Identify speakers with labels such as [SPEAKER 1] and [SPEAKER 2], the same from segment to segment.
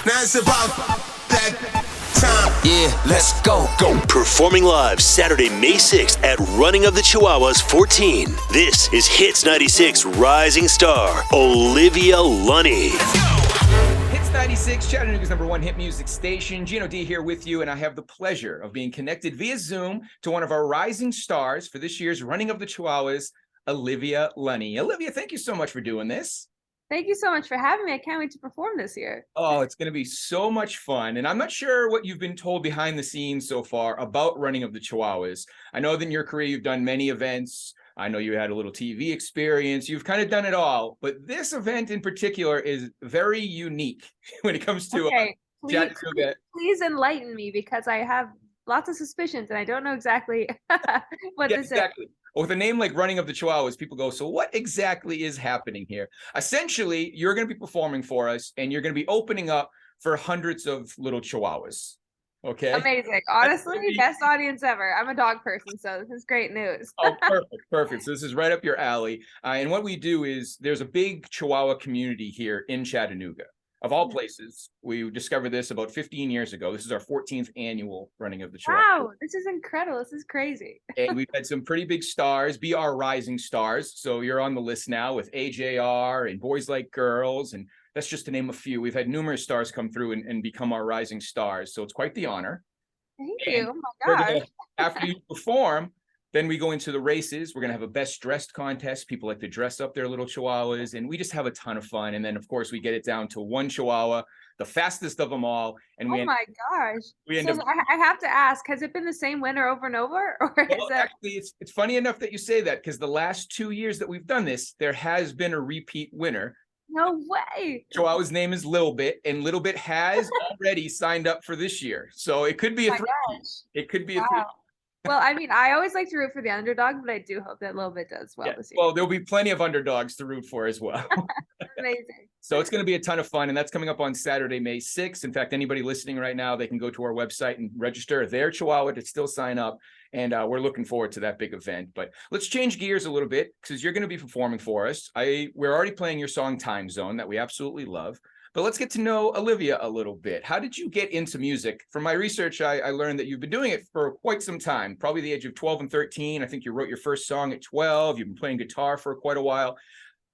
[SPEAKER 1] Now it's about that time.
[SPEAKER 2] Yeah, let's go.
[SPEAKER 3] Performing live Saturday, May 6th at Running of the Chihuahuas 14. This is Hits 96 rising star, Olivia Lunny.
[SPEAKER 4] Hits 96, Chattanooga's #1 hit music station. Gino D here with you, and I have the pleasure of being connected via Zoom to one of our rising stars for this year's Running of the Chihuahuas, Olivia Lunny. Olivia, thank you so much for doing this.
[SPEAKER 5] Thank you so much for having me. I can't wait to perform this year.
[SPEAKER 4] Oh, it's going to be so much fun. And I'm not sure what you've been told behind the scenes so far about Running of the Chihuahuas. I know that in your career, you've done many events. I know you had a little TV experience. You've kind of done it all. But this event in particular is very unique when it comes to
[SPEAKER 5] please enlighten me, because I have lots of suspicions and I don't know exactly what this is.
[SPEAKER 4] With a name like Running of the Chihuahuas, people go, so what exactly is happening here? Essentially, you're going to be performing for us, and you're going to be opening up for hundreds of little Chihuahuas. Okay?
[SPEAKER 5] Amazing. Honestly, best audience ever. I'm a dog person, so this is great news.
[SPEAKER 4] Oh, perfect. So this is right up your alley. And what we do is there's a big Chihuahua community here in Chattanooga. Of all places, we discovered this about 15 years ago. This is our 14th annual Running of the Chihuahuas.
[SPEAKER 5] Wow, this is incredible. This is crazy.
[SPEAKER 4] And we've had some pretty big stars, be our rising stars. So you're on the list now with AJR and Boys Like Girls. And that's just to name a few. We've had numerous stars come through and become our rising stars. So it's quite the honor.
[SPEAKER 5] Thank you. Oh my gosh.
[SPEAKER 4] After you perform, then we go into the races. We're going to have a best dressed contest. People like to dress up their little Chihuahuas, and we just have a ton of fun. And then, of course, we get it down to one Chihuahua, the fastest of them all. And
[SPEAKER 5] oh my gosh. I have to ask, has it been the same winner over and over? Or
[SPEAKER 4] actually, it's funny enough that you say that, because the last 2 years that we've done this, there has been a repeat winner.
[SPEAKER 5] No way.
[SPEAKER 4] Chihuahua's name is Lil Bit, and Lil Bit has already signed up for this year. So it could be a three. It could be a three.
[SPEAKER 5] Well, I mean, I always like to root for the underdog, but I do hope that Lil Bit does well this year.
[SPEAKER 4] Well, there'll be plenty of underdogs to root for as well.
[SPEAKER 5] Amazing.
[SPEAKER 4] So it's going to be a ton of fun, and that's coming up on Saturday, May 6th. In fact, anybody listening right now, they can go to our website and register their Chihuahua to still sign up, and we're looking forward to that big event. But let's change gears a little bit, because you're going to be performing for us. We're already playing your song Timezone that we absolutely love. But let's get to know Olivia a little bit. How did you get into music? From my research, I learned that you've been doing it for quite some time, probably the age of 12 and 13. I think you wrote your first song at 12. You've been playing guitar for quite a while.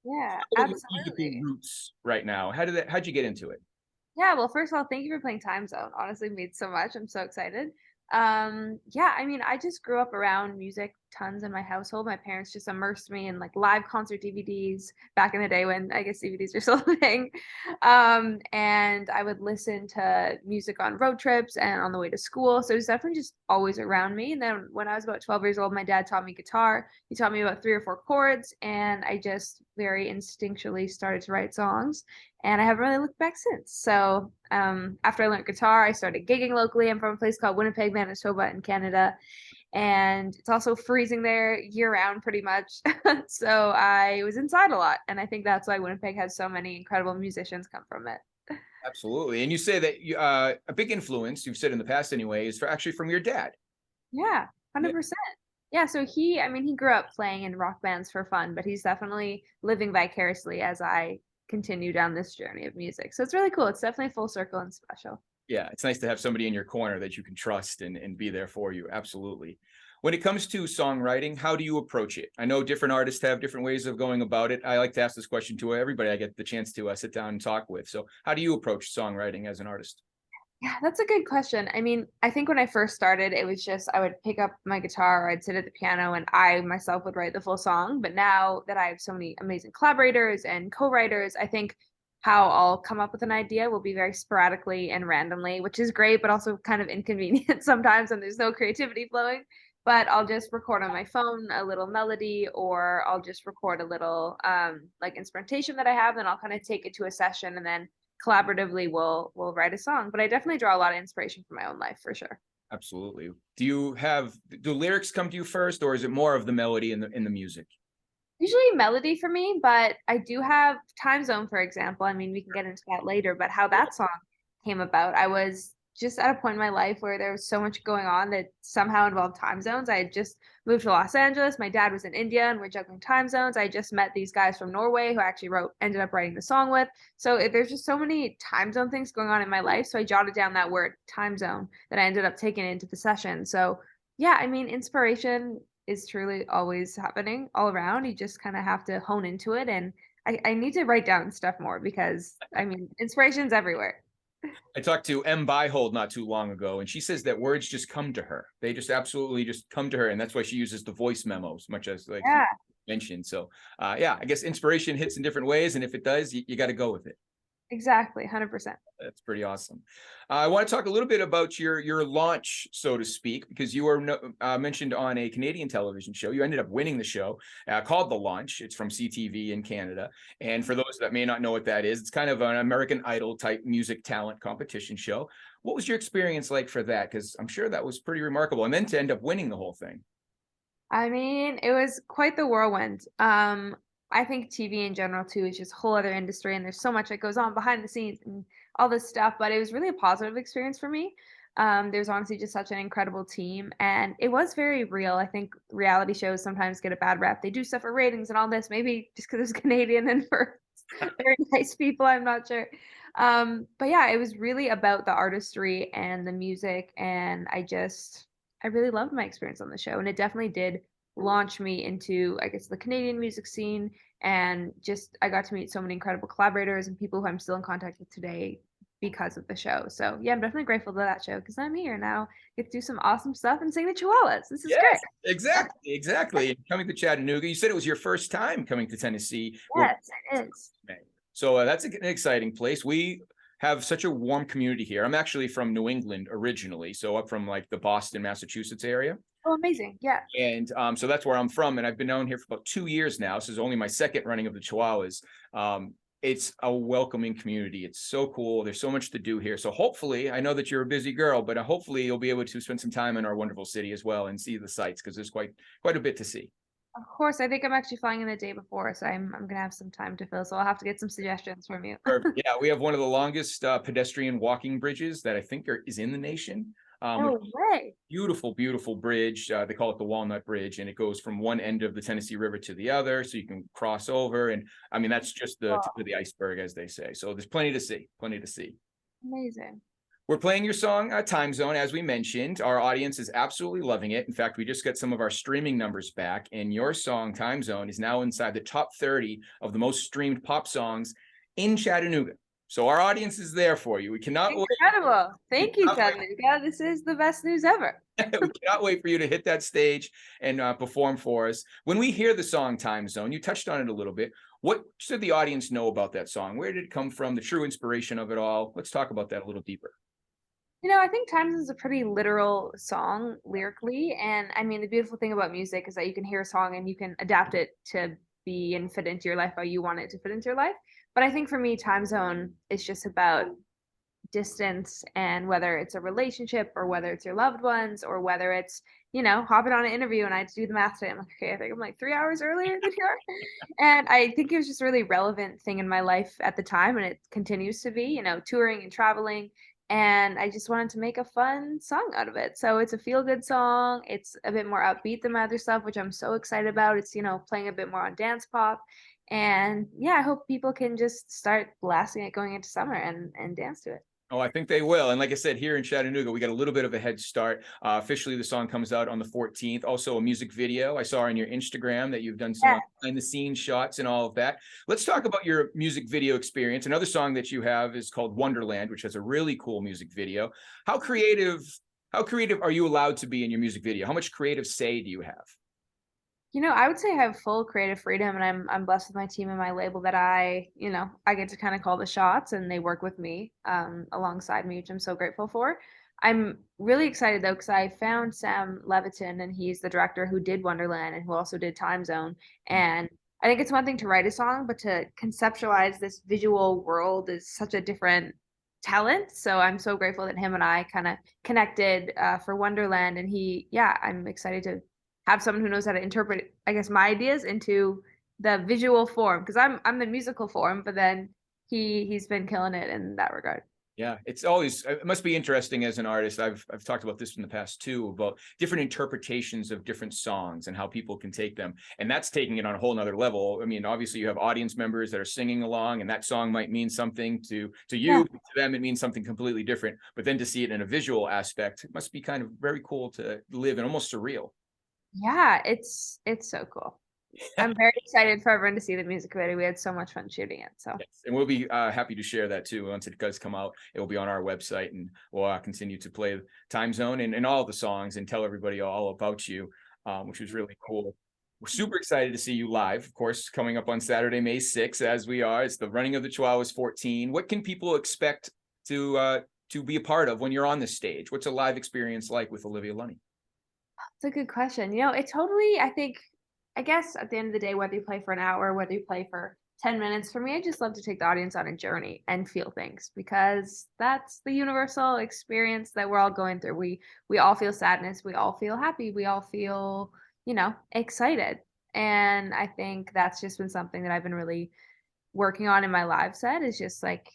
[SPEAKER 5] Yeah, absolutely.
[SPEAKER 4] Roots right now. How'd you get into it?
[SPEAKER 5] Yeah, well, first of all, thank you for playing Timezone. Honestly, it means so much. I'm so excited. Yeah, I mean, I just grew up around music tons in my household. My parents just immersed me in like live concert DVDs back in the day when I guess DVDs were still a thing. And I would listen to music on road trips and on the way to school. So it was definitely just always around me. And then when I was about 12 years old, my dad taught me guitar. He taught me about 3 or 4 chords, and I just very instinctually started to write songs. And I haven't really looked back since. So after I learned guitar, I started gigging locally. I'm from a place called Winnipeg, Manitoba in Canada. And it's also freezing there year round pretty much. So I was inside a lot. And I think that's why Winnipeg has so many incredible musicians come from it.
[SPEAKER 4] Absolutely. And you say that a big influence, you've said in the past anyway, is actually from your dad.
[SPEAKER 5] Yeah, 100%. Yeah, so he grew up playing in rock bands for fun, but he's definitely living vicariously as I continue down this journey of music. So it's really cool. It's definitely full circle and special.
[SPEAKER 4] Yeah, it's nice to have somebody in your corner that you can trust and be there for you. Absolutely. When it comes to songwriting, how do you approach it? I know different artists have different ways of going about it. I like to ask this question to everybody I get the chance to sit down and talk with. So how do you approach songwriting as an artist?
[SPEAKER 5] Yeah, that's a good question. I mean, I think when I first started, it was just I would pick up my guitar or I'd sit at the piano and I myself would write the full song. But now that I have so many amazing collaborators and co-writers, I think how I'll come up with an idea will be very sporadically and randomly, which is great, but also kind of inconvenient sometimes when there's no creativity flowing. But I'll just record on my phone a little melody, or I'll just record a little like instrumentation that I have, and I'll kind of take it to a session, and then collaboratively we'll write a song. But I definitely draw a lot of inspiration from my own life for sure.
[SPEAKER 4] Absolutely. Do lyrics come to you first, or is it more of the melody in the music?
[SPEAKER 5] Usually melody for me, but I do have Timezone, for example. I mean, we can get into that later, but how that song came about, I was just at a point in my life where there was so much going on that somehow involved time zones. I had just moved to Los Angeles. My dad was in India and we're juggling time zones. I just met these guys from Norway who I actually ended up writing the song with. So there's just so many time zone things going on in my life. So I jotted down that word time zone that I ended up taking into the session. So yeah, I mean, inspiration is truly always happening all around. You just kind of have to hone into it. And I need to write down stuff more because I mean, inspiration's everywhere.
[SPEAKER 4] I talked to M. Byhold not too long ago, and she says that words just come to her. They just absolutely just come to her, and that's why she uses the voice memos, much as like
[SPEAKER 5] Yeah,
[SPEAKER 4] you mentioned. So, yeah, I guess inspiration hits in different ways, and if it does, you got to go with it.
[SPEAKER 5] exactly. 100%.
[SPEAKER 4] That's pretty awesome. I want to talk a little bit about your launch, so to speak, because you were mentioned on a Canadian television show. You ended up winning the show called The Launch. It's from CTV in Canada. And for those that may not know what that is, it's kind of an American Idol type music talent competition show. What was your experience like for that? Because I'm sure that was pretty remarkable. And then to end up winning the whole thing.
[SPEAKER 5] I mean, it was quite the whirlwind. I think TV in general too is just a whole other industry, and there's so much that goes on behind the scenes and all this stuff. But it was really a positive experience for me. There's honestly just such an incredible team, and it was very real. I think reality shows sometimes get a bad rep. They do stuff for ratings and all this, maybe just because it's Canadian and for very nice people. I'm not sure. But yeah, it was really about the artistry and the music, and I really loved my experience on the show, and it definitely did launch me into, I guess, the Canadian music scene. And just, I got to meet so many incredible collaborators and people who I'm still in contact with today because of the show. So yeah, I'm definitely grateful to that show because I'm here now, get to do some awesome stuff and sing the Chihuahuas. This is great.
[SPEAKER 4] Yes, exactly, exactly. Coming to Chattanooga, you said it was your first time coming to Tennessee.
[SPEAKER 5] Yes, it is.
[SPEAKER 4] So that's an exciting place. We have such a warm community here. I'm actually from New England originally, so up from like the Boston, Massachusetts area.
[SPEAKER 5] Oh, amazing. Yeah.
[SPEAKER 4] And so that's where I'm from. And I've been down here for about 2 years now. This is only my second running of the Chihuahuas. It's a welcoming community. It's so cool. There's so much to do here. So hopefully, I know that you're a busy girl, but hopefully you'll be able to spend some time in our wonderful city as well and see the sights because there's quite a bit to see.
[SPEAKER 5] Of course, I think I'm actually flying in the day before, so I'm gonna have some time to fill. So I'll have to get some suggestions from you.
[SPEAKER 4] Perfect. Yeah, we have one of the longest pedestrian walking bridges that I think is in the nation.
[SPEAKER 5] No way.
[SPEAKER 4] Beautiful, beautiful bridge. They call it the Walnut Bridge, and it goes from one end of the Tennessee River to the other, so you can cross over. And I mean, that's just the tip of the iceberg, as they say. So there's plenty to see, plenty to see.
[SPEAKER 5] Amazing.
[SPEAKER 4] We're playing your song, Timezone, as we mentioned. Our audience is absolutely loving it. In fact, we just got some of our streaming numbers back, and your song, Timezone, is now inside the top 30 of the most streamed pop songs in Chattanooga. So our audience is there for you. We cannot wait.
[SPEAKER 5] Incredible. Thank you, Chattanooga. This is the best news ever.
[SPEAKER 4] We cannot wait for you to hit that stage and perform for us. When we hear the song Timezone, you touched on it a little bit. What should the audience know about that song? Where did it come from? The true inspiration of it all? Let's talk about that a little deeper.
[SPEAKER 5] You know, I think Times is a pretty literal song lyrically. And I mean, the beautiful thing about music is that you can hear a song and you can adapt it to be and fit into your life how you want it to fit into your life. But I think for me, Time Zone is just about distance, and whether it's a relationship or whether it's your loved ones or whether it's, you know, hopping on an interview and I had to do the math today. I'm like, okay, I think I'm like 3 hours earlier than you are. And I think it was just a really relevant thing in my life at the time. And it continues to be, you know, touring and traveling. And I just wanted to make a fun song out of it. So it's a feel good song. It's a bit more upbeat than my other stuff, which I'm so excited about. It's, you know, playing a bit more on dance pop. And yeah, I hope people can just start blasting it going into summer and dance to it.
[SPEAKER 4] Oh, I think they will. And like I said, here in Chattanooga, we got a little bit of a head start. Officially, the song comes out on the 14th. Also, a music video. I saw on your Instagram that you've done some behind the scenes shots and all of that. Let's talk about your music video experience. Another song that you have is called Wonderland, which has a really cool music video. How creative are you allowed to be in your music video? How much creative say do you have?
[SPEAKER 5] You know, I would say I have full creative freedom, and I'm blessed with my team and my label that I get to kind of call the shots, and they work with me alongside me, which I'm so grateful for. I'm really excited though because I found Sam Levitin, and he's the director who did Wonderland and who also did Time Zone. And I think it's one thing to write a song, but to conceptualize this visual world is such a different talent. So I'm so grateful that him and I kind of connected for Wonderland, and I'm excited to have someone who knows how to interpret, I guess, my ideas into the visual form, because I'm the musical form, but then he's been killing it in that regard.
[SPEAKER 4] Yeah, it's always, it must be interesting as an artist. I've talked about this in the past too, about different interpretations of different songs and how people can take them. And that's taking it on a whole nother level. I mean, obviously you have audience members that are singing along, and that song might mean something to you, to them it means something completely different. But then to see it in a visual aspect, it must be kind of very cool to live and almost surreal.
[SPEAKER 5] Yeah, it's so cool. I'm very excited for everyone to see the music video. We had so much fun shooting it. So
[SPEAKER 4] Yes. And we'll be happy to share that too. Once it does come out, it will be on our website, and we'll continue to play Timezone and all the songs and tell everybody all about you, which was really cool. We're super excited to see you live, of course, coming up on Saturday, May 6th, as we are. It's the Running of the Chihuahuas 14. What can people expect to be a part of when you're on the stage? What's a live experience like with Olivia Lunny?
[SPEAKER 5] it's a good question. It totally, I guess at the end of the day, whether you play for an hour, whether you play for 10 minutes, for me, I just love to take the audience on a journey and feel things, because that's the universal experience that we're all going through. We all feel sadness, we all feel happy, we all feel, excited. And I think that's just been something that I've been really working on in my live set, is just like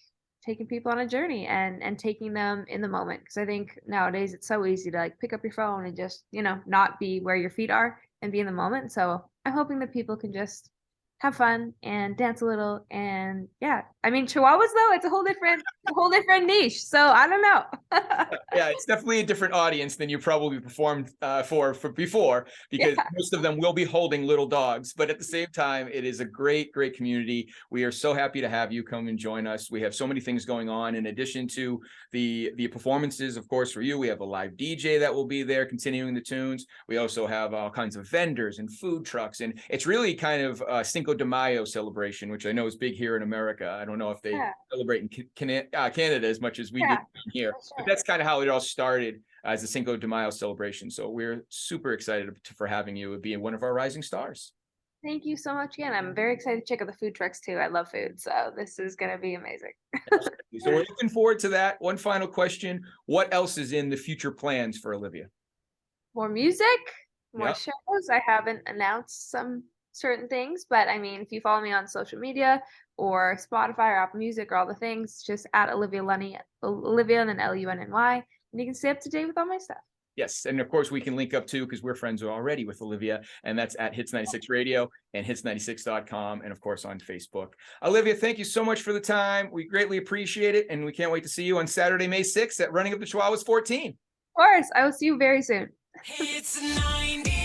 [SPEAKER 5] taking people on a journey and taking them in the moment. Because I think nowadays it's so easy to like pick up your phone and just, not be where your feet are and be in the moment. So I'm hoping that people can just have fun and dance a little. And yeah, I mean, Chihuahuas though, it's a whole different niche. So I don't know.
[SPEAKER 4] Yeah, it's definitely a different audience than you probably performed for before, because most of them will be holding little dogs. But at the same time, it is a great community. We are so happy to have you come and join us. We have so many things going on in addition to the performances. Of course, for you, we have a live DJ that will be there continuing the tunes. We also have all kinds of vendors and food trucks, and it's really kind of a Cinco de Mayo celebration, which I know is big here in America. I don't know if they celebrate in Canada as much as we do here, but that's kind of how it all started, as a Cinco de Mayo celebration. So we're super excited for having you be one of our rising stars.
[SPEAKER 5] Thank you so much again. I'm very excited to check out the food trucks too. I love food, so this is going to be amazing.
[SPEAKER 4] So we're looking forward to that. One final question: what else is in the future plans for Olivia?
[SPEAKER 5] More music, more shows. I haven't announced some certain things, but I mean, if you follow me on social media or Spotify or Apple Music or all the things, just at Olivia Lunny, Olivia and then Lunny, and you can stay up to date with all my stuff.
[SPEAKER 4] Yes, and of course we can link up too, because we're friends already with Olivia, and that's at Hits 96 Radio and hits96.com, and of course on Facebook. Olivia, thank you so much for the time. We greatly appreciate it, and we can't wait to see you on Saturday, May 6th at Running of the Chihuahuas 14.
[SPEAKER 5] Of course, I will see you very soon.
[SPEAKER 1] It's 90.